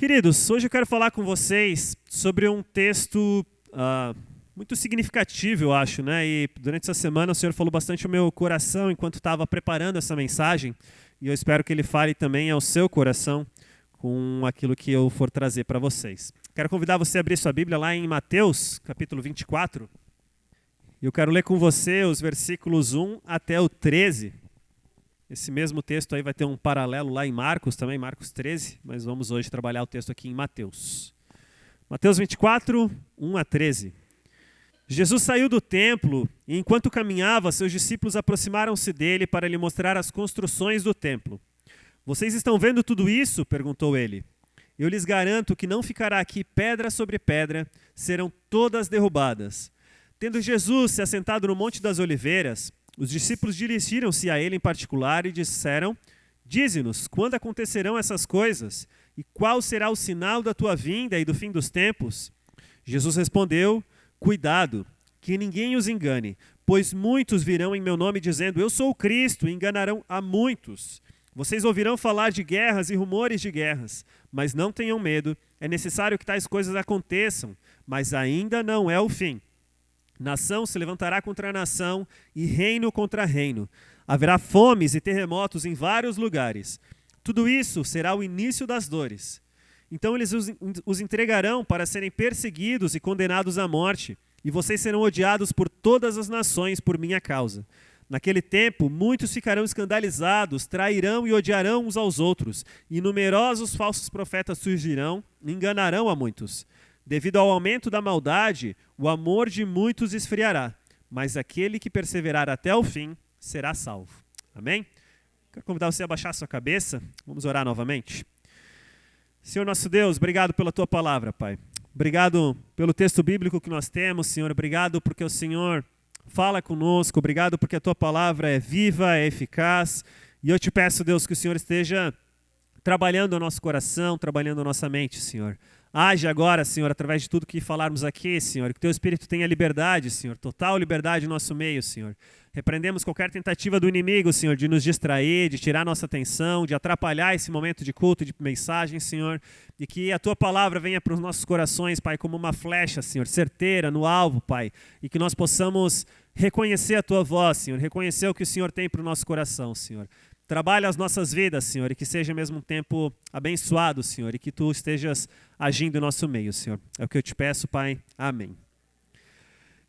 Queridos, hoje eu quero falar com vocês sobre um texto muito significativo, eu acho, né? E durante essa semana o Senhor falou bastante ao meu coração enquanto estava preparando essa mensagem, e eu espero que Ele fale também ao seu coração com aquilo que eu for trazer para vocês. Quero convidar você a abrir sua Bíblia lá em Mateus, capítulo 24, e eu quero ler com você os versículos 1 até o 13. Esse mesmo texto aí vai ter um paralelo lá em Marcos também, Marcos 13, mas vamos hoje trabalhar o texto aqui em Mateus. Mateus 24, 1 a 13. Jesus saiu do templo e enquanto caminhava, seus discípulos aproximaram-se dele para lhe mostrar as construções do templo. Vocês estão vendo tudo isso? Perguntou ele. Eu lhes garanto que não ficará aqui pedra sobre pedra, serão todas derrubadas. Tendo Jesus se assentado no Monte das Oliveiras, os discípulos dirigiram-se a ele em particular e disseram: Dize-nos, quando acontecerão essas coisas? E qual será o sinal da tua vinda e do fim dos tempos? Jesus respondeu: Cuidado, que ninguém os engane, pois muitos virão em meu nome dizendo: Eu sou o Cristo, e enganarão a muitos. Vocês ouvirão falar de guerras e rumores de guerras, mas não tenham medo, é necessário que tais coisas aconteçam, mas ainda não é o fim. Nação se levantará contra nação e reino contra reino. Haverá fomes e terremotos em vários lugares. Tudo isso será o início das dores. Então eles os entregarão para serem perseguidos e condenados à morte, e vocês serão odiados por todas as nações por minha causa. Naquele tempo, muitos ficarão escandalizados, trairão e odiarão uns aos outros, e numerosos falsos profetas surgirão e enganarão a muitos. Devido ao aumento da maldade, o amor de muitos esfriará, mas aquele que perseverar até o fim será salvo. Amém? Quero convidar você a baixar sua cabeça. Vamos orar novamente. Senhor nosso Deus, obrigado pela tua palavra, Pai. Obrigado pelo texto bíblico que nós temos, Senhor. Obrigado porque o Senhor fala conosco. Obrigado porque a tua palavra é viva, é eficaz. E eu te peço, Deus, que o Senhor esteja trabalhando o nosso coração, trabalhando a nossa mente, Senhor. Age agora, Senhor, através de tudo que falarmos aqui, Senhor. Que Teu Espírito tenha liberdade, Senhor. Total liberdade no nosso meio, Senhor. Repreendemos qualquer tentativa do inimigo, Senhor, de nos distrair, de tirar nossa atenção, de atrapalhar esse momento de culto, de mensagem, Senhor. E que a Tua palavra venha para os nossos corações, Pai, como uma flecha, Senhor, certeira, no alvo, Pai. E que nós possamos reconhecer a Tua voz, Senhor. Reconhecer o que o Senhor tem para o nosso coração, Senhor. Trabalha as nossas vidas, Senhor, e que seja ao mesmo tempo abençoado, Senhor, e que Tu estejas agindo em nosso meio, Senhor. É o que eu te peço, Pai. Amém.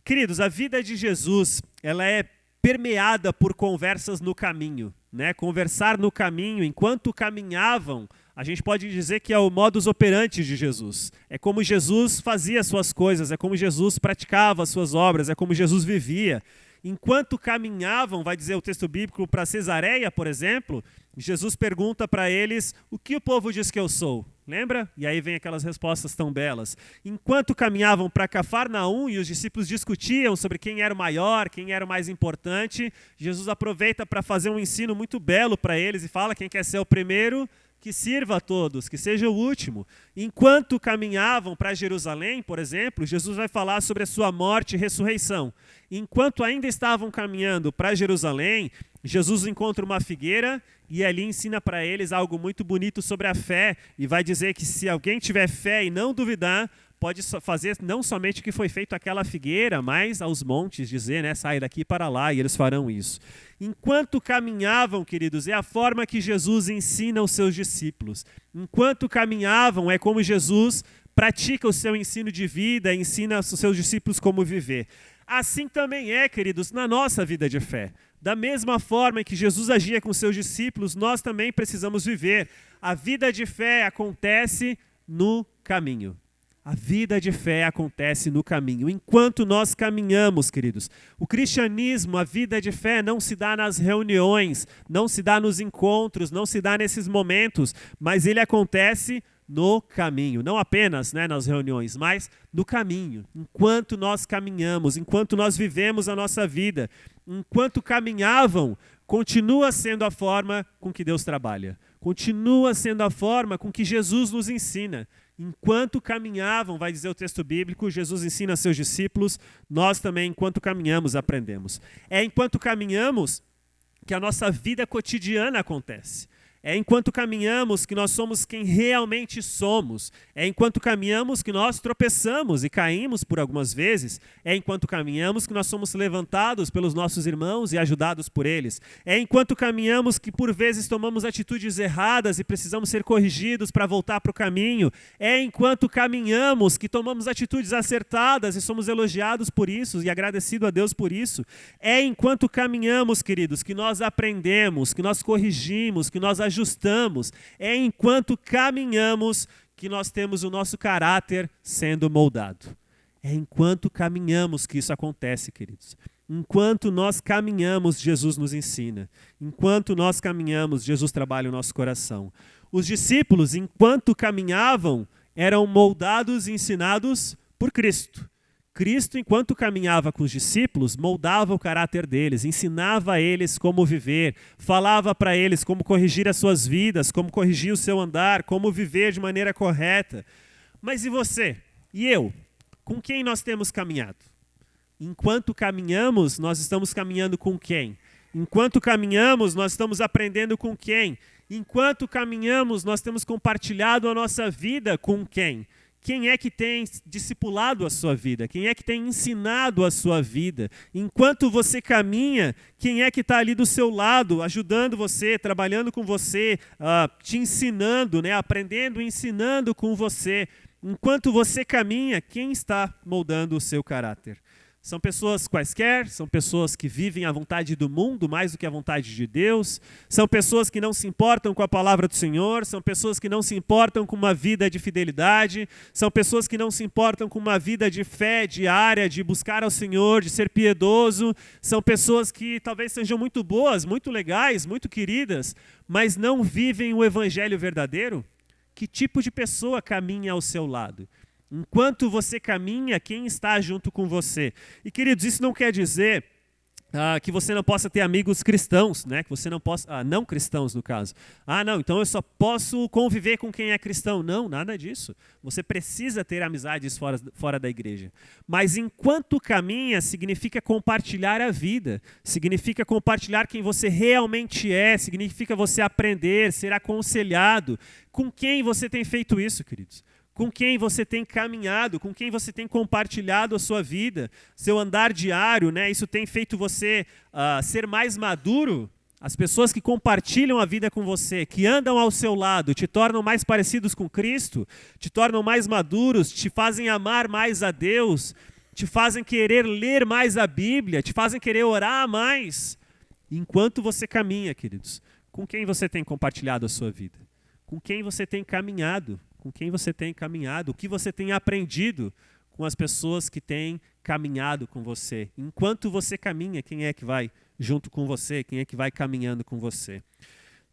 Queridos, a vida de Jesus, ela é permeada por conversas no caminho, né? Conversar no caminho, enquanto caminhavam, a gente pode dizer que é o modus operandi de Jesus. É como Jesus fazia as suas coisas, é como Jesus praticava as suas obras, é como Jesus vivia. Enquanto caminhavam, vai dizer o texto bíblico, para Cesareia, por exemplo, Jesus pergunta para eles: o que o povo diz que eu sou? Lembra? E aí vem aquelas respostas tão belas. Enquanto caminhavam para Cafarnaum e os discípulos discutiam sobre quem era o maior, quem era o mais importante, Jesus aproveita para fazer um ensino muito belo para eles e fala: quem quer ser o primeiro, que sirva a todos, que seja o último. Enquanto caminhavam para Jerusalém, por exemplo, Jesus vai falar sobre a sua morte e ressurreição. Enquanto ainda estavam caminhando para Jerusalém, Jesus encontra uma figueira e ali ensina para eles algo muito bonito sobre a fé e vai dizer que se alguém tiver fé e não duvidar, pode fazer não somente o que foi feito àquela figueira, mas aos montes, dizer, né, sai daqui para lá, e eles farão isso. Enquanto caminhavam, queridos, é a forma que Jesus ensina os seus discípulos. Enquanto caminhavam, é como Jesus pratica o seu ensino de vida, ensina os seus discípulos como viver. Assim também é, queridos, na nossa vida de fé. Da mesma forma que Jesus agia com seus discípulos, nós também precisamos viver. A vida de fé acontece no caminho. A vida de fé acontece no caminho. Enquanto nós caminhamos, queridos, o cristianismo, a vida de fé não se dá nas reuniões, não se dá nos encontros, não se dá nesses momentos, mas ele acontece no caminho. Não apenas, né, nas reuniões, mas no caminho. Enquanto nós caminhamos, enquanto nós vivemos a nossa vida, enquanto caminhavam, continua sendo a forma com que Deus trabalha. Continua sendo a forma com que Jesus nos ensina. Enquanto caminhavam, vai dizer o texto bíblico, Jesus ensina a seus discípulos, nós também, enquanto caminhamos, aprendemos. É enquanto caminhamos que a nossa vida cotidiana acontece. É enquanto caminhamos que nós somos quem realmente somos. É enquanto caminhamos que nós tropeçamos e caímos por algumas vezes. É enquanto caminhamos que nós somos levantados pelos nossos irmãos e ajudados por eles. É enquanto caminhamos que por vezes tomamos atitudes erradas e precisamos ser corrigidos para voltar para o caminho. É enquanto caminhamos que tomamos atitudes acertadas e somos elogiados por isso e agradecidos a Deus por isso. É enquanto caminhamos, queridos, que nós aprendemos, que nós corrigimos, que nós ajustamos. É enquanto caminhamos que nós temos o nosso caráter sendo moldado. É enquanto caminhamos que isso acontece, queridos. Enquanto nós caminhamos, Jesus nos ensina. Enquanto nós caminhamos, Jesus trabalha o nosso coração. Os discípulos, enquanto caminhavam, eram moldados e ensinados por Cristo. Cristo, enquanto caminhava com os discípulos, moldava o caráter deles, ensinava a eles como viver, falava para eles como corrigir as suas vidas, como corrigir o seu andar, como viver de maneira correta. Mas e você? E eu? Com quem nós temos caminhado? Enquanto caminhamos, nós estamos caminhando com quem? Enquanto caminhamos, nós estamos aprendendo com quem? Enquanto caminhamos, nós temos compartilhado a nossa vida com quem? Quem é que tem discipulado a sua vida? Quem é que tem ensinado a sua vida? Enquanto você caminha, quem é que está ali do seu lado, ajudando você, trabalhando com você, te ensinando, né? Aprendendo e ensinando com você? Enquanto você caminha, quem está moldando o seu caráter? São pessoas quaisquer, são pessoas que vivem a vontade do mundo mais do que a vontade de Deus, são pessoas que não se importam com a palavra do Senhor, são pessoas que não se importam com uma vida de fidelidade, são pessoas que não se importam com uma vida de fé diária, de buscar ao Senhor, de ser piedoso, são pessoas que talvez sejam muito boas, muito legais, muito queridas, mas não vivem o evangelho verdadeiro? Que tipo de pessoa caminha ao seu lado? Enquanto você caminha, quem está junto com você? E, queridos, isso não quer dizer que você não possa ter amigos cristãos, né? Que você não possa, não cristãos no caso. Não, então eu só posso conviver com quem é cristão. Não, nada disso. Você precisa ter amizades fora da igreja. Mas enquanto caminha, significa compartilhar a vida. Significa compartilhar quem você realmente é. Significa você aprender, ser aconselhado. Com quem você tem feito isso, queridos? Com quem você tem caminhado, com quem você tem compartilhado a sua vida, seu andar diário, né? Isso tem feito você ser mais maduro? As pessoas que compartilham a vida com você, que andam ao seu lado, te tornam mais parecidos com Cristo, te tornam mais maduros, te fazem amar mais a Deus, te fazem querer ler mais a Bíblia, te fazem querer orar mais. Enquanto você caminha, queridos, com quem você tem compartilhado a sua vida? Com quem você tem caminhado? Com quem você tem caminhado, o que você tem aprendido com as pessoas que têm caminhado com você. Enquanto você caminha, quem é que vai junto com você, quem é que vai caminhando com você.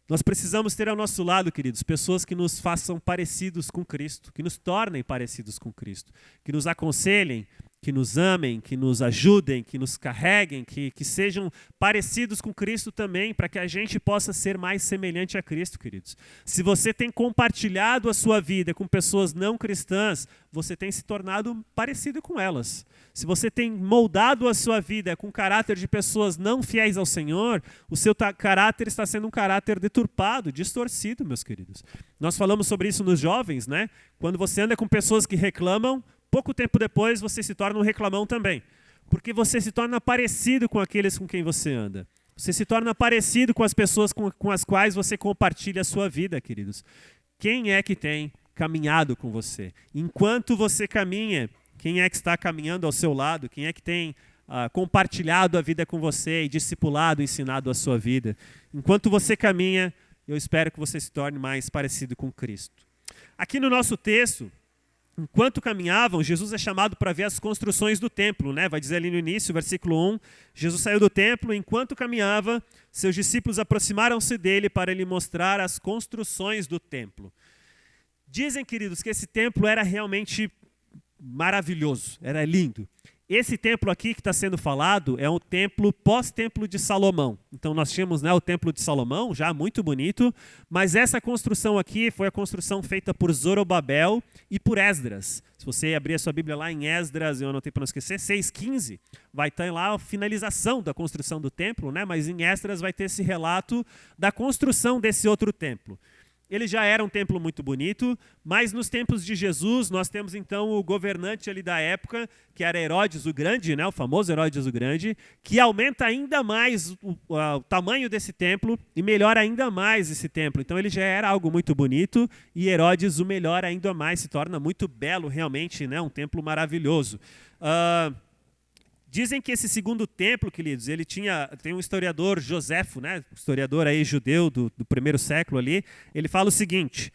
Nós precisamos ter ao nosso lado, queridos, pessoas que nos façam parecidos com Cristo, que nos tornem parecidos com Cristo, que nos aconselhem, que nos amem, que nos ajudem, que nos carreguem, que sejam parecidos com Cristo também, para que a gente possa ser mais semelhante a Cristo, queridos. Se você tem compartilhado a sua vida com pessoas não cristãs, você tem se tornado parecido com elas. Se você tem moldado a sua vida com o caráter de pessoas não fiéis ao Senhor, o seu caráter está sendo um caráter deturpado, distorcido, meus queridos. Nós falamos sobre isso nos jovens, né? Quando você anda com pessoas que reclamam, pouco tempo depois você se torna um reclamão também, porque você se torna parecido com aqueles com quem você anda. Você se torna parecido com as pessoas com as quais você compartilha a sua vida, queridos. Quem é que tem caminhado com você? Enquanto você caminha, quem é que está caminhando ao seu lado? Quem é que tem compartilhado a vida com você e discipulado, ensinado a sua vida? Enquanto você caminha, eu espero que você se torne mais parecido com Cristo. Aqui no nosso texto, enquanto caminhavam, Jesus é chamado para ver as construções do templo, né? Vai dizer ali no início, versículo 1, Jesus saiu do templo, enquanto caminhava, seus discípulos aproximaram-se dele para lhe mostrar as construções do templo. Dizem, queridos, que esse templo era realmente maravilhoso, era lindo. Esse templo aqui que está sendo falado é um templo pós-templo de Salomão. Então nós tínhamos, né, o templo de Salomão, já muito bonito, mas essa construção aqui foi a construção feita por Zorobabel e por Esdras. Se você abrir a sua Bíblia lá em Esdras, eu anotei para não esquecer, 6:15, vai estar lá a finalização da construção do templo, né? Mas em Esdras vai ter esse relato da construção desse outro templo. Ele já era um templo muito bonito, mas nos tempos de Jesus nós temos então o governante ali da época, que era Herodes o Grande, né, o famoso Herodes o Grande, que aumenta ainda mais o tamanho desse templo e melhora ainda mais esse templo. Então ele já era algo muito bonito e Herodes o melhora ainda mais, se torna muito belo realmente, né, um templo maravilhoso. Dizem que esse segundo templo, queridos, ele tem um historiador, Joséfo, né, historiador aí judeu do primeiro século ali, ele fala o seguinte,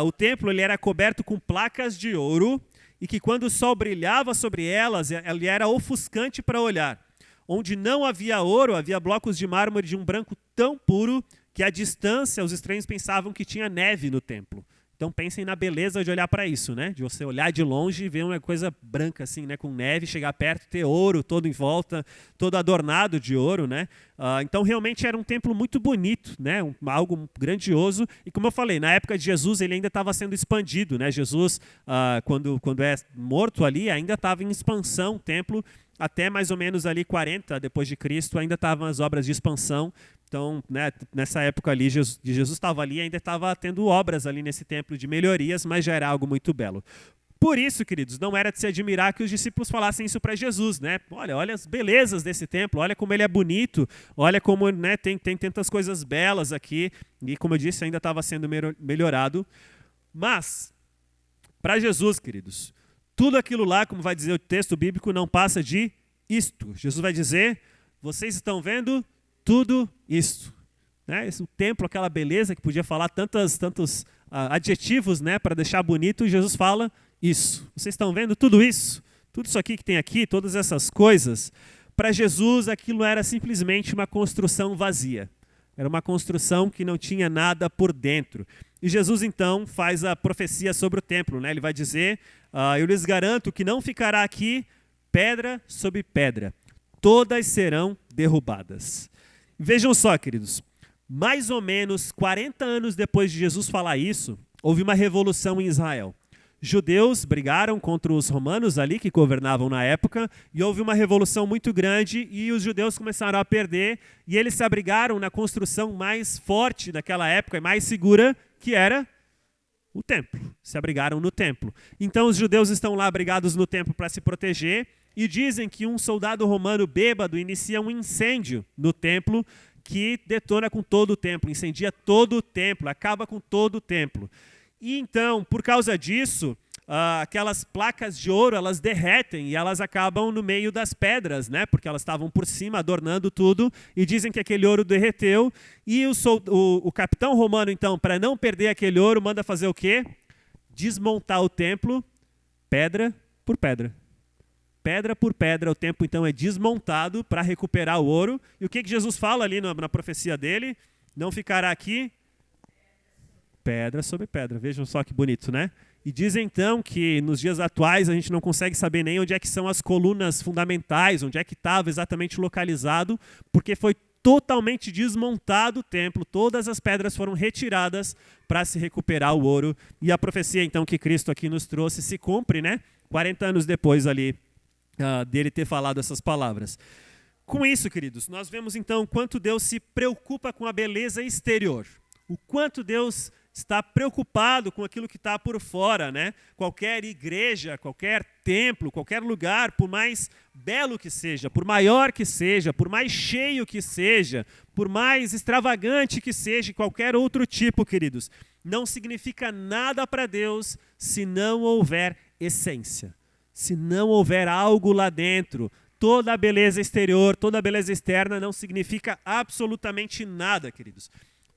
o templo ele era coberto com placas de ouro e que quando o sol brilhava sobre elas, ele era ofuscante para olhar. Onde não havia ouro, havia blocos de mármore de um branco tão puro que à distância os estranhos pensavam que tinha neve no templo. Então pensem na beleza de olhar para isso, né? De você olhar de longe e ver uma coisa branca assim, né? Com neve, chegar perto, ter ouro todo em volta, todo adornado de ouro, né? Então realmente era um templo muito bonito, né? Algo grandioso. E como eu falei, na época de Jesus ele ainda estava sendo expandido, né? Jesus, quando é morto ali, ainda estava em expansão o templo. Até mais ou menos ali 40 depois de Cristo ainda estavam as obras de expansão. Então, né, nessa época ali, Jesus estava ali, ainda estava tendo obras ali nesse templo de melhorias, mas já era algo muito belo. Por isso, queridos, não era de se admirar que os discípulos falassem isso para Jesus, né? Olha as belezas desse templo, olha como ele é bonito, olha como, né, tem tantas coisas belas aqui, e como eu disse, ainda estava sendo melhorado. Mas, para Jesus, queridos, tudo aquilo lá, como vai dizer o texto bíblico, não passa de isto. Jesus vai dizer, vocês estão vendo tudo isto. Né? O templo, aquela beleza que podia falar tantos adjetivos, né, para deixar bonito, Jesus fala isso. Vocês estão vendo tudo isso? Tudo isso aqui que tem aqui, todas essas coisas. Para Jesus, aquilo era simplesmente uma construção vazia. Era uma construção que não tinha nada por dentro. E Jesus, então, faz a profecia sobre o templo. Né? Ele vai dizer, eu lhes garanto que não ficará aqui pedra sobre pedra. Todas serão derrubadas. Vejam só, queridos, mais ou menos 40 anos depois de Jesus falar isso, houve uma revolução em Israel. Judeus brigaram contra os romanos ali, que governavam na época, e houve uma revolução muito grande e os judeus começaram a perder e eles se abrigaram na construção mais forte daquela época e mais segura, que era o templo. Se abrigaram no templo. Então os judeus estão lá abrigados no templo para se proteger e dizem que um soldado romano bêbado inicia um incêndio no templo que detona com todo o templo, incendia todo o templo, acaba com todo o templo. E então, por causa disso, aquelas placas de ouro, elas derretem e elas acabam no meio das pedras, né? Porque elas estavam por cima, adornando tudo, e dizem que aquele ouro derreteu. E o capitão romano, então, para não perder aquele ouro, manda fazer o quê? Desmontar o templo, pedra por pedra. Pedra por pedra, o templo, então, é desmontado para recuperar o ouro. E o que Jesus fala ali na profecia dele? Não ficará aqui pedra sobre pedra. Vejam só que bonito, né? E diz então que nos dias atuais a gente não consegue saber nem onde é que são as colunas fundamentais, onde é que estava exatamente localizado, porque foi totalmente desmontado o templo, todas as pedras foram retiradas para se recuperar o ouro. E a profecia então que Cristo aqui nos trouxe se cumpre, né? 40 anos depois ali dele ter falado essas palavras. Com isso, queridos, nós vemos então o quanto Deus se preocupa com a beleza exterior, o quanto Deus está preocupado com aquilo que está por fora, né? Qualquer igreja, qualquer templo, qualquer lugar, por mais belo que seja, por maior que seja, por mais cheio que seja, por mais extravagante que seja, qualquer outro tipo, queridos, não significa nada para Deus se não houver essência, se não houver algo lá dentro. Toda a beleza exterior, toda a beleza externa não significa absolutamente nada, queridos.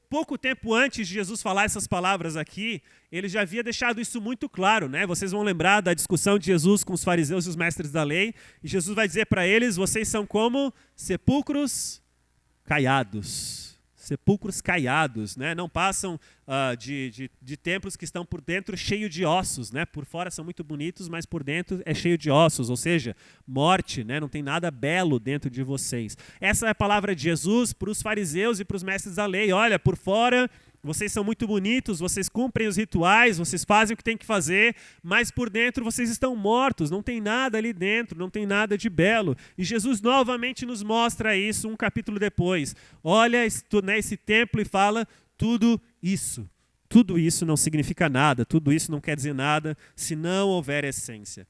Pouco tempo antes de Jesus falar essas palavras aqui, ele já havia deixado isso muito claro, né? Vocês vão lembrar da discussão de Jesus com os fariseus e os mestres da lei, e Jesus vai dizer para eles, vocês são como sepulcros caiados. sepulcros caiados, né? Não passam de templos que estão por dentro cheios de ossos, né? Por fora são muito bonitos, mas por dentro é cheio de ossos, ou seja, morte, né? Não tem nada belo dentro de vocês. Essa é a palavra de Jesus para os fariseus e para os mestres da lei. Olha, por fora vocês são muito bonitos, vocês cumprem os rituais, vocês fazem o que tem que fazer, mas por dentro vocês estão mortos, não tem nada ali dentro, não tem nada de belo. E Jesus novamente nos mostra isso um capítulo depois. Olha esse templo e fala, tudo isso não significa nada, tudo isso não quer dizer nada se não houver essência.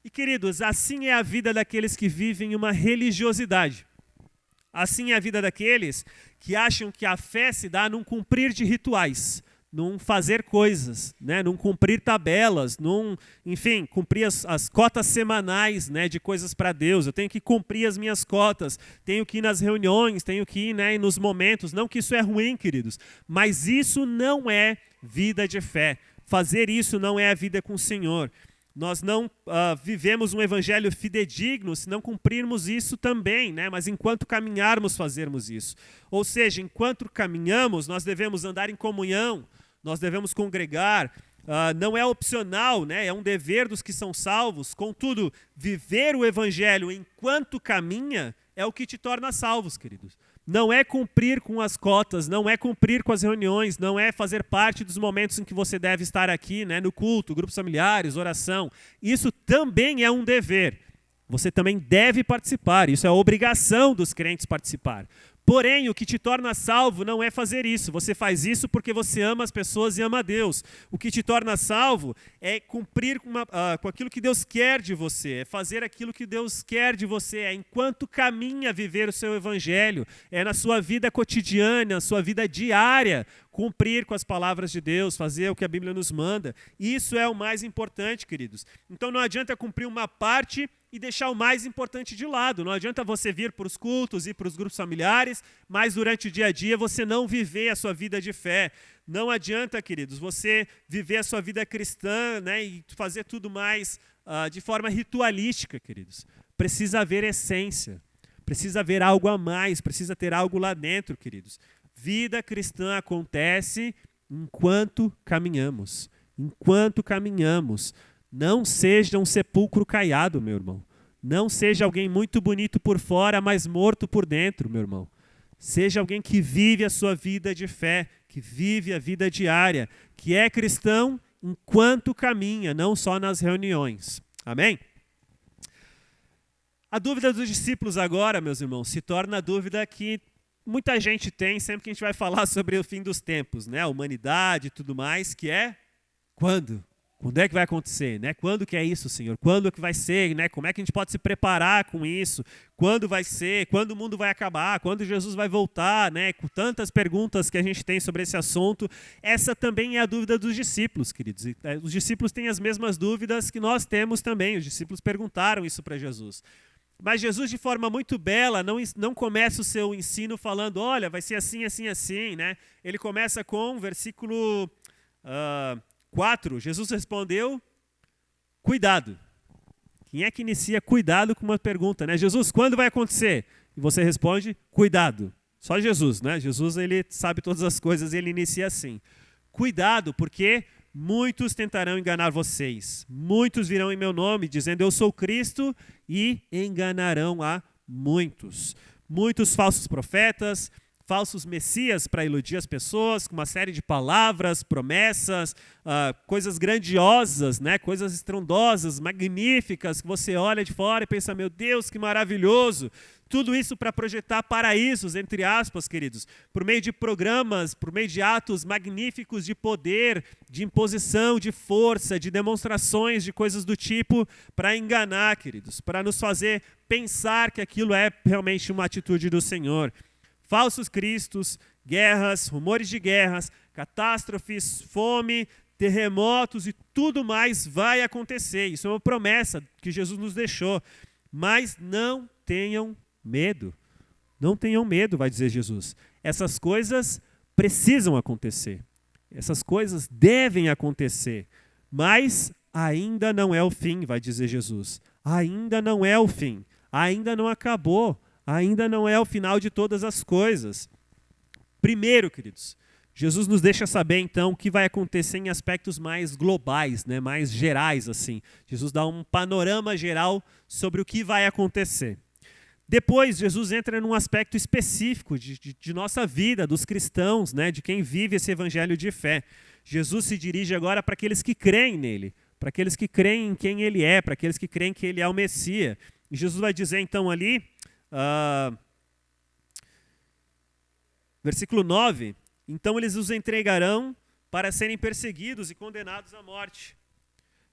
E queridos, assim é a vida daqueles que vivem uma religiosidade. Assim é a vida daqueles que acham que a fé se dá num cumprir de rituais, num fazer coisas, né? Num cumprir tabelas, enfim, cumprir as cotas semanais, né, de coisas para Deus. Eu tenho que cumprir as minhas cotas, tenho que ir nas reuniões, tenho que ir, né, nos momentos. Não que isso é ruim, queridos, mas isso não é vida de fé. Fazer isso não é a vida com o Senhor. Nós não vivemos um evangelho fidedigno se não cumprirmos isso também, né? Mas enquanto caminharmos, fazermos isso. Ou seja, enquanto caminhamos, nós devemos andar em comunhão, nós devemos congregar, não é opcional, né? É um dever dos que são salvos. Contudo, viver o evangelho enquanto caminha é o que te torna salvos, queridos. Não é cumprir com as cotas, não é cumprir com as reuniões, não é fazer parte dos momentos em que você deve estar aqui, né, no culto, grupos familiares, oração. Isso também é um dever. Você também deve participar, isso é a obrigação dos crentes participar. Porém, o que te torna salvo não é fazer isso. Você faz isso porque você ama as pessoas e ama a Deus. O que te torna salvo é cumprir com aquilo que Deus quer de você, é fazer aquilo que Deus quer de você, é enquanto caminha viver o seu evangelho, é na sua vida cotidiana, na sua vida diária, cumprir com as palavras de Deus, fazer o que a Bíblia nos manda. Isso é o mais importante, queridos. Então não adianta cumprir uma parte e deixar o mais importante de lado. Não adianta você vir para os cultos e para os grupos familiares, mas durante o dia a dia você não viver a sua vida de fé. Não adianta, queridos, você viver a sua vida cristã, né, e fazer tudo mais de forma ritualística, queridos. Precisa haver essência, precisa haver algo a mais, precisa ter algo lá dentro, queridos. Vida cristã acontece enquanto caminhamos. Enquanto caminhamos. Não seja um sepulcro caiado, meu irmão. Não seja alguém muito bonito por fora, mas morto por dentro, meu irmão. Seja alguém que vive a sua vida de fé, que vive a vida diária, que é cristão enquanto caminha, não só nas reuniões. Amém? A dúvida dos discípulos agora, meus irmãos, se torna a dúvida que muita gente tem sempre que a gente vai falar sobre o fim dos tempos, né? A humanidade e tudo mais, que é quando? Quando é que vai acontecer, né? Quando que é isso, Senhor? Quando que vai ser, né? Como é que a gente pode se preparar com isso? Quando vai ser? Quando o mundo vai acabar? Quando Jesus vai voltar, né? Com tantas perguntas que a gente tem sobre esse assunto, essa também é a dúvida dos discípulos, queridos. Os discípulos têm as mesmas dúvidas que nós temos também. Os discípulos perguntaram isso para Jesus. Mas Jesus, de forma muito bela, não começa o seu ensino falando, olha, vai ser assim, assim, assim, né? Ele começa com versículo 4, Jesus respondeu, cuidado. Quem é que inicia cuidado com uma pergunta, né? Jesus, quando vai acontecer? E você responde, cuidado. Só Jesus, né? Jesus, ele sabe todas as coisas, ele inicia assim. Cuidado, porque muitos tentarão enganar vocês. Muitos virão em meu nome, dizendo, eu sou Cristo, e enganarão a muitos. Muitos falsos profetas, falsos messias para iludir as pessoas, com uma série de palavras, promessas, coisas grandiosas, né? Coisas estrondosas, magníficas, que você olha de fora e pensa, meu Deus, que maravilhoso. Tudo isso para projetar paraísos, entre aspas, queridos, por meio de programas, por meio de atos magníficos de poder, de imposição, de força, de demonstrações, de coisas do tipo, para enganar, queridos, para nos fazer pensar que aquilo é realmente uma atitude do Senhor. Falsos cristos, guerras, rumores de guerras, catástrofes, fome, terremotos e tudo mais vai acontecer. Isso é uma promessa que Jesus nos deixou. Mas não tenham medo. Não tenham medo, vai dizer Jesus. Essas coisas precisam acontecer. Essas coisas devem acontecer. Mas ainda não é o fim, vai dizer Jesus. Ainda não é o fim. Ainda não acabou. Ainda não é o final de todas as coisas. Primeiro, queridos, Jesus nos deixa saber, então, o que vai acontecer em aspectos mais globais, né, mais gerais, assim. Jesus dá um panorama geral sobre o que vai acontecer. Depois, Jesus entra num aspecto específico de nossa vida, dos cristãos, né, de quem vive esse evangelho de fé. Jesus se dirige agora para aqueles que creem nele, para aqueles que creem em quem ele é, para aqueles que creem que ele é o Messias. E Jesus vai dizer, então, ali, versículo 9, então eles os entregarão para serem perseguidos e condenados à morte.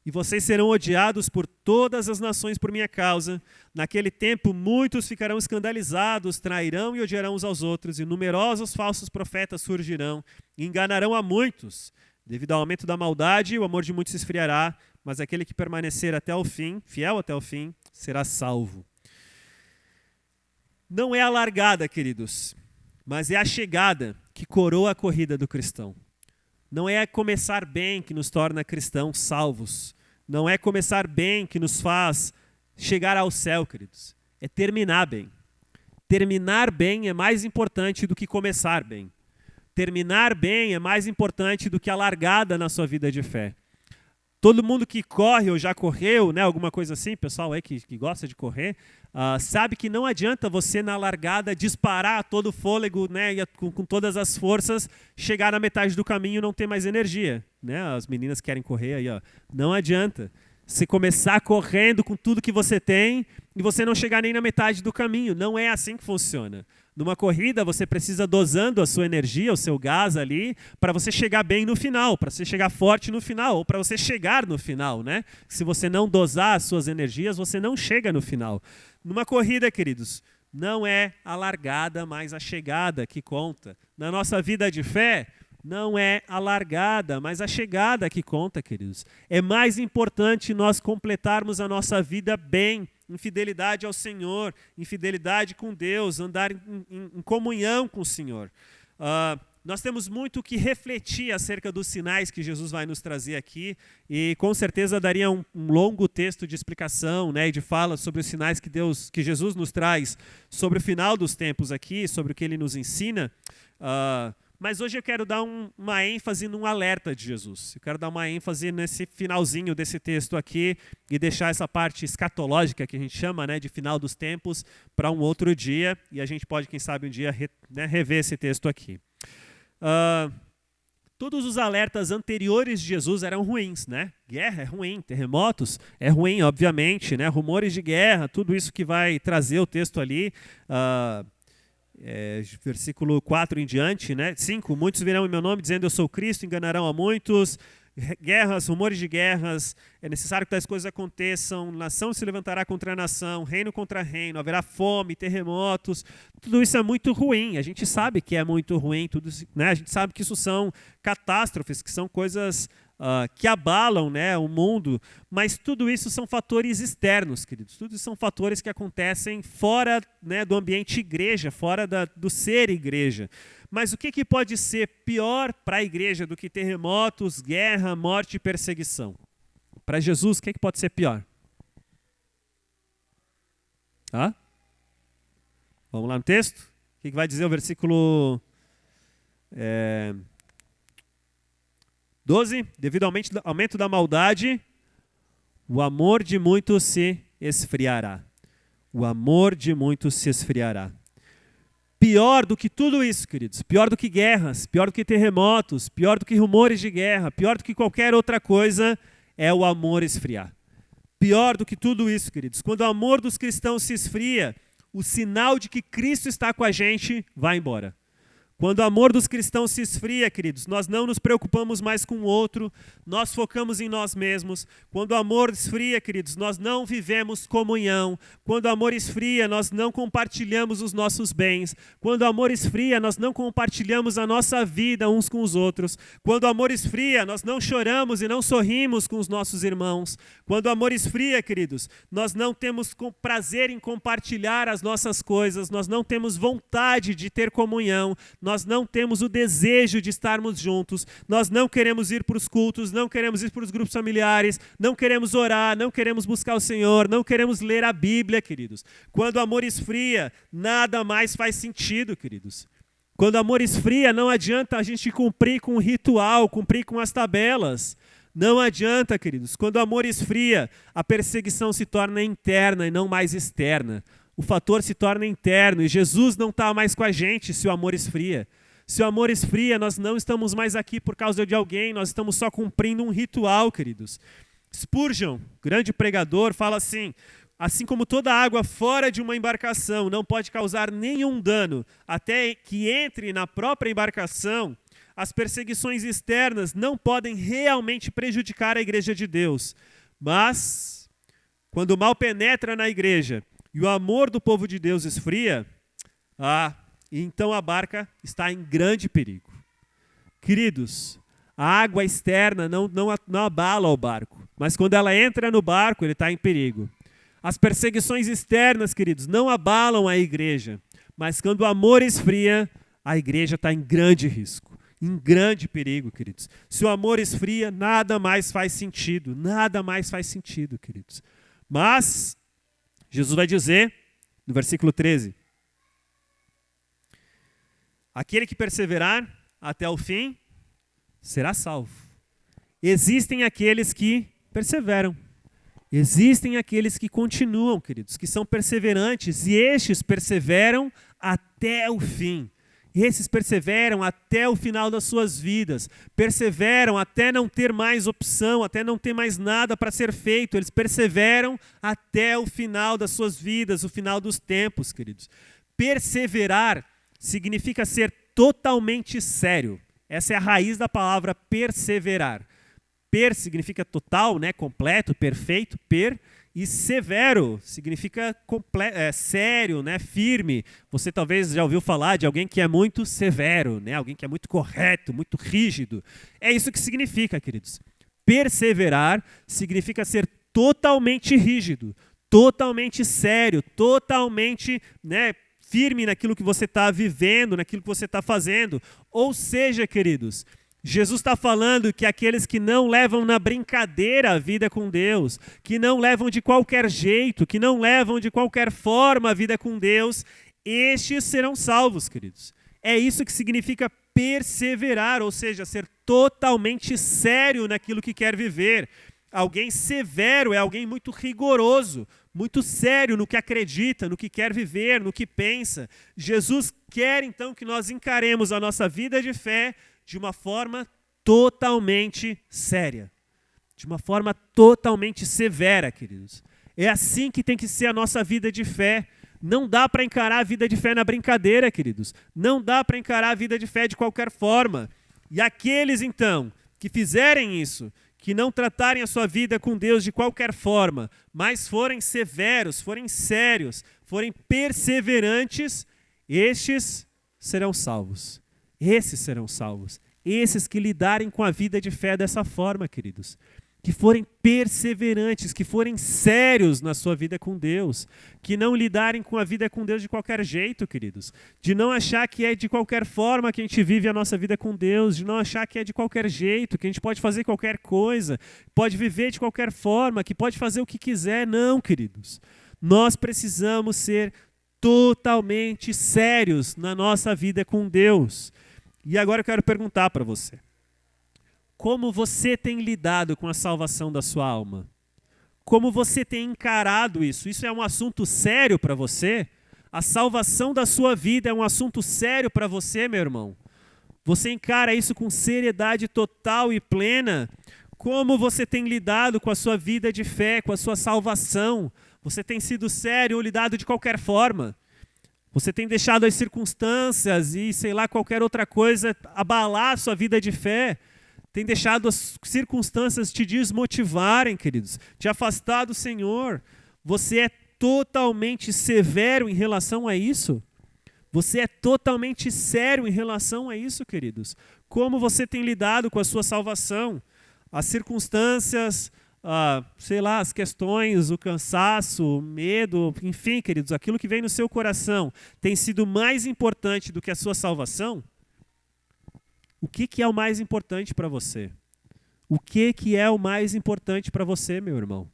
E vocês serão odiados por todas as nações por minha causa. Naquele tempo, muitos ficarão escandalizados, trairão e odiarão uns aos outros, e numerosos falsos profetas surgirão e enganarão a muitos. Devido ao aumento da maldade, o amor de muitos se esfriará, mas aquele que permanecer até o fim, fiel até o fim, será salvo. Não é a largada, queridos, mas é a chegada que coroa a corrida do cristão. Não é começar bem que nos torna cristãos salvos. Não é começar bem que nos faz chegar ao céu, queridos. É terminar bem. Terminar bem é mais importante do que começar bem. Terminar bem é mais importante do que a largada na sua vida de fé. Todo mundo que corre ou já correu, né, alguma coisa assim, pessoal aí que gosta de correr, sabe que não adianta você na largada disparar todo o fôlego, né, e com todas as forças, chegar na metade do caminho e não ter mais energia. Né? As meninas querem correr aí, ó. Não adianta. Você começar correndo com tudo que você tem e você não chegar nem na metade do caminho. Não é assim que funciona. Numa corrida, você precisa dosando a sua energia, o seu gás ali, para você chegar bem no final, para você chegar forte no final, ou para você chegar no final, né? Se você não dosar as suas energias, você não chega no final. Numa corrida, queridos, não é a largada, mas a chegada que conta. Na nossa vida de fé, não é a largada, mas a chegada que conta, queridos. É mais importante nós completarmos a nossa vida bem, em fidelidade ao Senhor, em fidelidade com Deus, andar em comunhão com o Senhor. Nós temos muito que refletir acerca dos sinais que Jesus vai nos trazer aqui, e com certeza daria um longo texto de explicação, né, e de fala sobre os sinais que Jesus nos traz sobre o final dos tempos aqui, sobre o que ele nos ensina. Mas hoje eu quero dar uma ênfase num alerta de Jesus. Eu quero dar uma ênfase nesse finalzinho desse texto aqui e deixar essa parte escatológica que a gente chama, né, de final dos tempos para um outro dia. E a gente pode, quem sabe, um dia rever esse texto aqui. Todos os alertas anteriores de Jesus eram ruins, né? Guerra é ruim, terremotos é ruim, obviamente, né? Rumores de guerra, tudo isso que vai trazer o texto ali. Versículo 4 em diante, né? 5, muitos virão em meu nome dizendo eu sou Cristo, enganarão a muitos. Guerras, rumores de guerras, é necessário que tais coisas aconteçam, nação se levantará contra a nação, reino contra reino, haverá fome, terremotos, tudo isso é muito ruim, a gente sabe que é muito ruim, tudo isso, né? A gente sabe que isso são catástrofes, que são coisas que abalam, né, o mundo, mas tudo isso são fatores externos, queridos, tudo isso são fatores que acontecem fora, né, do ambiente igreja, fora do ser igreja. Mas o que pode ser pior para a igreja do que terremotos, guerra, morte e perseguição? Para Jesus, o que pode ser pior? Vamos lá no texto? O que vai dizer o versículo 12? Devido ao aumento da maldade, o amor de muitos se esfriará. O amor de muitos se esfriará. Pior do que tudo isso, queridos, pior do que guerras, pior do que terremotos, pior do que rumores de guerra, pior do que qualquer outra coisa, é o amor esfriar. Pior do que tudo isso, queridos, quando o amor dos cristãos se esfria, o sinal de que Cristo está com a gente vai embora. Quando o amor dos cristãos se esfria, queridos, nós não nos preocupamos mais com o outro, nós focamos em nós mesmos. Quando o amor esfria, queridos, nós não vivemos comunhão. Quando o amor esfria, nós não compartilhamos os nossos bens. Quando o amor esfria, nós não compartilhamos a nossa vida uns com os outros. Quando o amor esfria, nós não choramos e não sorrimos com os nossos irmãos. Quando o amor esfria, queridos, nós não temos prazer em compartilhar as nossas coisas, nós não temos vontade de ter comunhão, nós não temos o desejo de estarmos juntos, nós não queremos ir para os cultos, não queremos ir para os grupos familiares, não queremos orar, não queremos buscar o Senhor, não queremos ler a Bíblia, queridos. Quando o amor esfria, nada mais faz sentido, queridos. Quando o amor esfria, não adianta a gente cumprir com o ritual, cumprir com as tabelas. Não adianta, queridos. Quando o amor esfria, a perseguição se torna interna e não mais externa. O fator se torna interno e Jesus não está mais com a gente se o amor esfria. Se o amor esfria, nós não estamos mais aqui por causa de alguém, nós estamos só cumprindo um ritual, queridos. Spurgeon, grande pregador, fala assim como toda água fora de uma embarcação não pode causar nenhum dano até que entre na própria embarcação, as perseguições externas não podem realmente prejudicar a igreja de Deus. Mas, quando o mal penetra na igreja e o amor do povo de Deus esfria, então a barca está em grande perigo. Queridos, a água externa não abala o barco, mas quando ela entra no barco, ele está em perigo. As perseguições externas, queridos, não abalam a igreja, mas quando o amor esfria, a igreja está em grande risco, em grande perigo, queridos. Se o amor esfria, nada mais faz sentido, queridos. Mas, Jesus vai dizer, no versículo 13, aquele que perseverar até o fim será salvo. Existem aqueles que perseveram. Existem aqueles que continuam, queridos, que são perseverantes, e estes perseveram até o fim. Esses perseveram até o final das suas vidas, perseveram até não ter mais opção, até não ter mais nada para ser feito. Eles perseveram até o final das suas vidas, o final dos tempos, queridos. Perseverar significa ser totalmente sério. Essa é a raiz da palavra perseverar. Per significa total, né, completo, perfeito, e severo significa sério, né, firme. Você talvez já ouviu falar de alguém que é muito severo, né, alguém que é muito correto, muito rígido. É isso que significa, queridos. Perseverar significa ser totalmente rígido, totalmente sério, totalmente, né, firme naquilo que você está vivendo, naquilo que você está fazendo. Ou seja, queridos, Jesus está falando que aqueles que não levam na brincadeira a vida com Deus, que não levam de qualquer jeito, que não levam de qualquer forma a vida com Deus, estes serão salvos, queridos. É isso que significa perseverar, ou seja, ser totalmente sério naquilo que quer viver. Alguém severo é alguém muito rigoroso, muito sério no que acredita, no que quer viver, no que pensa. Jesus quer então que nós encaremos a nossa vida de fé de uma forma totalmente séria, de uma forma totalmente severa, queridos. É assim que tem que ser a nossa vida de fé. Não dá para encarar a vida de fé na brincadeira, queridos. Não dá para encarar a vida de fé de qualquer forma. E aqueles, então, que fizerem isso, que não tratarem a sua vida com Deus de qualquer forma, mas forem severos, forem sérios, forem perseverantes, estes serão salvos. Esses serão salvos. Esses que lidarem com a vida de fé dessa forma, queridos. Que forem perseverantes, que forem sérios na sua vida com Deus. Que não lidarem com a vida com Deus de qualquer jeito, queridos. De não achar que é de qualquer forma que a gente vive a nossa vida com Deus. De não achar que é de qualquer jeito, que a gente pode fazer qualquer coisa, pode viver de qualquer forma, que pode fazer o que quiser. Não, queridos. Nós precisamos ser totalmente sérios na nossa vida com Deus. E agora eu quero perguntar para você. Como você tem lidado com a salvação da sua alma? Como você tem encarado isso? Isso é um assunto sério para você? A salvação da sua vida é um assunto sério para você, meu irmão? Você encara isso com seriedade total e plena? Como você tem lidado com a sua vida de fé, com a sua salvação? Você tem sido sério ou lidado de qualquer forma? Você tem deixado as circunstâncias e, sei lá, qualquer outra coisa abalar a sua vida de fé? Tem deixado as circunstâncias te desmotivarem, queridos? Te afastar do Senhor? Você é totalmente severo em relação a isso? Você é totalmente sério em relação a isso, queridos? Como você tem lidado com a sua salvação? As circunstâncias, sei lá, as questões, o cansaço, o medo, enfim, queridos, aquilo que vem no seu coração tem sido mais importante do que a sua salvação? O que é o mais importante para você? O que é o mais importante para você, meu irmão?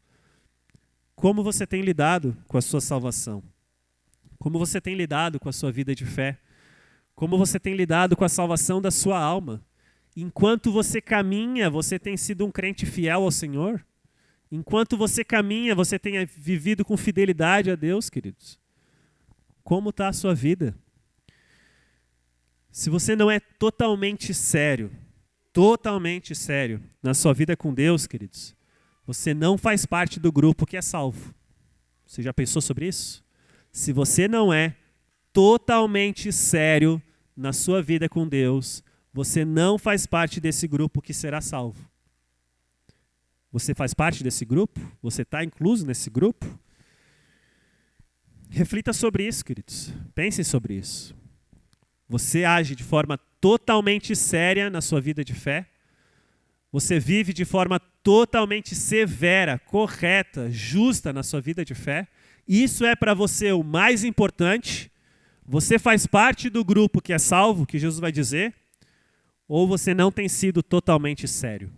Como você tem lidado com a sua salvação? Como você tem lidado com a sua vida de fé? Como você tem lidado com a salvação da sua alma? Enquanto você caminha, você tem sido um crente fiel ao Senhor? Enquanto você caminha, você tem vivido com fidelidade a Deus, queridos? Como está a sua vida? Se você não é totalmente sério na sua vida com Deus, queridos, você não faz parte do grupo que é salvo. Você já pensou sobre isso? Se você não é totalmente sério na sua vida com Deus, você não faz parte desse grupo que será salvo. Você faz parte desse grupo? Você está incluso nesse grupo? Reflita sobre isso, queridos. Pensem sobre isso. Você age de forma totalmente séria na sua vida de fé? Você vive de forma totalmente severa, correta, justa na sua vida de fé? Isso é para você o mais importante? Você faz parte do grupo que é salvo, que Jesus vai dizer? Ou você não tem sido totalmente sério?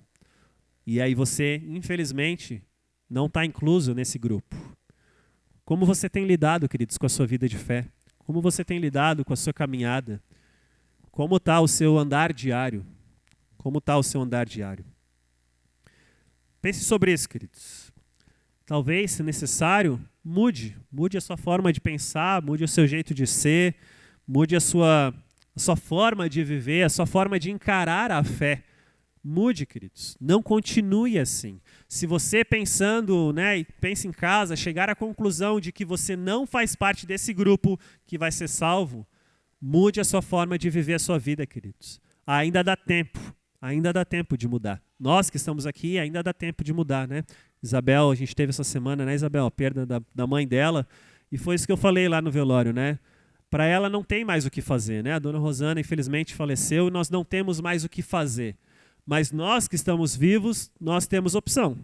E aí você, infelizmente, não está incluso nesse grupo. Como você tem lidado, queridos, com a sua vida de fé? Como você tem lidado com a sua caminhada? Como está o seu andar diário? Como está o seu andar diário? Pense sobre isso, queridos. Talvez, se necessário, mude a sua forma de pensar, mude o seu jeito de ser, mude a sua forma de viver, a sua forma de encarar a fé. Mude, queridos. Não continue assim. Se você pensando, e pensa em casa, chegar à conclusão de que você não faz parte desse grupo que vai ser salvo, mude a sua forma de viver a sua vida, queridos. Ainda dá tempo de mudar. Nós que estamos aqui, ainda dá tempo de mudar, né? Isabel, a gente teve essa semana, né, Isabel, a perda da mãe dela, e foi isso que eu falei lá no velório, né? Para ela não tem mais o que fazer, né? A dona Rosana, infelizmente, faleceu e nós não temos mais o que fazer. Mas nós que estamos vivos, nós temos opção.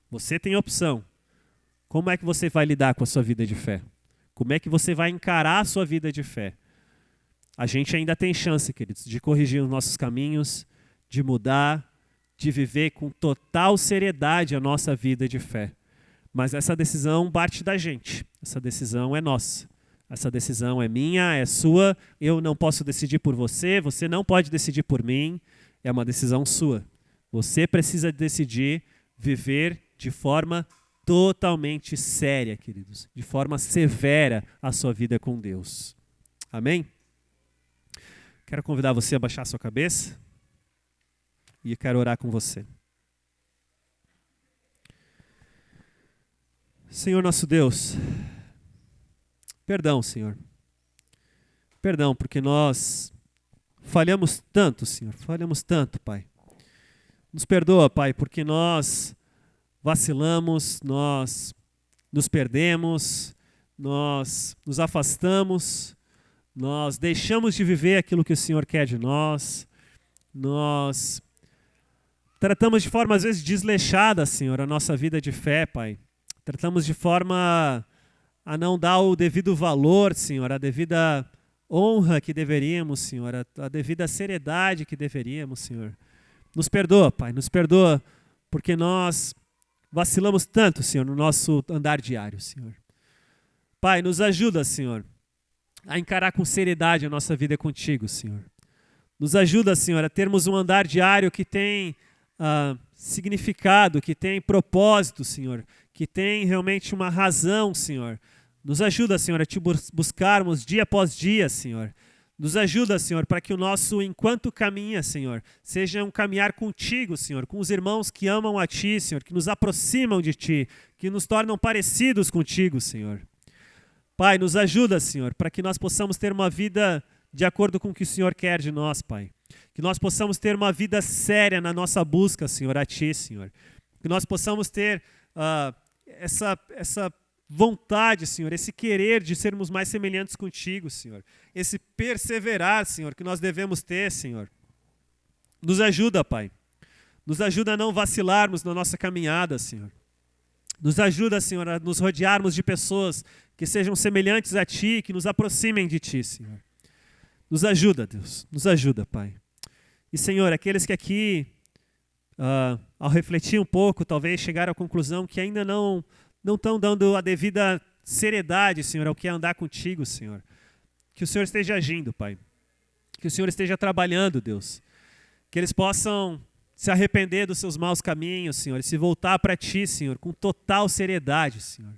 Você tem opção. Como é que você vai lidar com a sua vida de fé? Como é que você vai encarar a sua vida de fé? A gente ainda tem chance, queridos, de corrigir os nossos caminhos, de mudar, de viver com total seriedade a nossa vida de fé. Mas essa decisão parte da gente. Essa decisão é nossa. Essa decisão é minha, é sua. Eu não posso decidir por você, você não pode decidir por mim. É uma decisão sua. Você precisa decidir viver de forma totalmente séria, queridos. De forma severa a sua vida com Deus. Amém? Quero convidar você a baixar a sua cabeça. E quero orar com você. Senhor nosso Deus, perdão, Senhor. Perdão, porque nós falhamos tanto, Senhor. Falhamos tanto, Pai. Nos perdoa, Pai, porque nós vacilamos, nós nos perdemos, nós nos afastamos, nós deixamos de viver aquilo que o Senhor quer de nós, nós tratamos de forma, às vezes, desleixada, Senhor, a nossa vida de fé, Pai. Tratamos de forma a não dar o devido valor, Senhor, a devida honra que deveríamos, Senhor, a devida seriedade que deveríamos, Senhor. Nos perdoa, Pai, nos perdoa, porque nós vacilamos tanto, Senhor, no nosso andar diário, Senhor. Pai, nos ajuda, Senhor, a encarar com seriedade a nossa vida contigo, Senhor. Nos ajuda, Senhor, a termos um andar diário que tem significado, que tem propósito, Senhor, que tem realmente uma razão, Senhor. Nos ajuda, Senhor, a te buscarmos dia após dia, Senhor. Nos ajuda, Senhor, para que o nosso enquanto caminha, Senhor, seja um caminhar contigo, Senhor, com os irmãos que amam a Ti, Senhor, que nos aproximam de Ti, que nos tornam parecidos contigo, Senhor. Pai, nos ajuda, Senhor, para que nós possamos ter uma vida de acordo com o que o Senhor quer de nós, Pai. Que nós possamos ter uma vida séria na nossa busca, Senhor, a Ti, Senhor. Que nós possamos ter essa vontade, Senhor, esse querer de sermos mais semelhantes contigo, Senhor. Esse perseverar, Senhor, que nós devemos ter, Senhor. Nos ajuda, Pai. Nos ajuda a não vacilarmos na nossa caminhada, Senhor. Nos ajuda, Senhor, a nos rodearmos de pessoas que sejam semelhantes a Ti, que nos aproximem de Ti, Senhor. Nos ajuda, Deus. Nos ajuda, Pai. E, Senhor, aqueles que aqui, ao refletir um pouco, talvez chegaram à conclusão que ainda não estão dando a devida seriedade, Senhor, ao que é andar contigo, Senhor. Que o Senhor esteja agindo, Pai. Que o Senhor esteja trabalhando, Deus. Que eles possam se arrepender dos seus maus caminhos, Senhor, e se voltar para Ti, Senhor, com total seriedade, Senhor.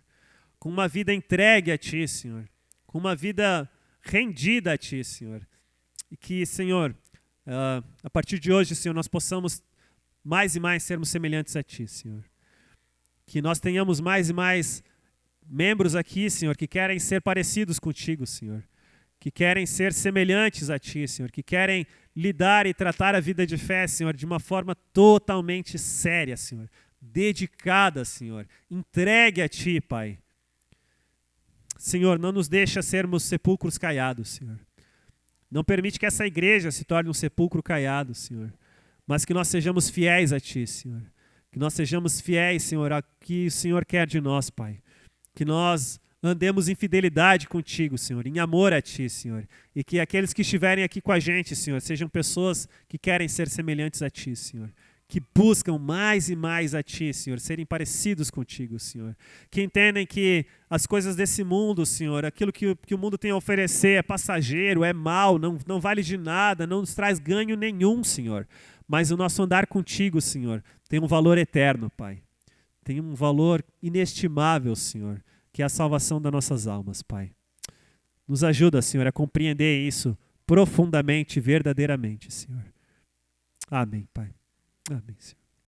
Com uma vida entregue a Ti, Senhor. Com uma vida rendida a Ti, Senhor. E que, Senhor, a partir de hoje, Senhor, nós possamos mais e mais sermos semelhantes a Ti, Senhor. Que nós tenhamos mais e mais membros aqui, Senhor, que querem ser parecidos contigo, Senhor. Que querem ser semelhantes a Ti, Senhor. Que querem lidar e tratar a vida de fé, Senhor, de uma forma totalmente séria, Senhor. Dedicada, Senhor. Entregue a Ti, Pai. Senhor, não nos deixa sermos sepulcros caiados, Senhor. Não permite que essa igreja se torne um sepulcro caiado, Senhor. Mas que nós sejamos fiéis a Ti, Senhor. Que nós sejamos fiéis, Senhor, ao que o Senhor quer de nós, Pai. Que nós andemos em fidelidade contigo, Senhor, em amor a Ti, Senhor. E que aqueles que estiverem aqui com a gente, Senhor, sejam pessoas que querem ser semelhantes a Ti, Senhor. Que buscam mais e mais a Ti, Senhor, serem parecidos contigo, Senhor. Que entendem que as coisas desse mundo, Senhor, aquilo que o mundo tem a oferecer é passageiro, é mal, não vale de nada, não nos traz ganho nenhum, Senhor. Mas o nosso andar contigo, Senhor, tem um valor eterno, Pai. Tem um valor inestimável, Senhor, que é a salvação das nossas almas, Pai. Nos ajuda, Senhor, a compreender isso profundamente e verdadeiramente, Senhor. Amém, Pai. Amém, Senhor.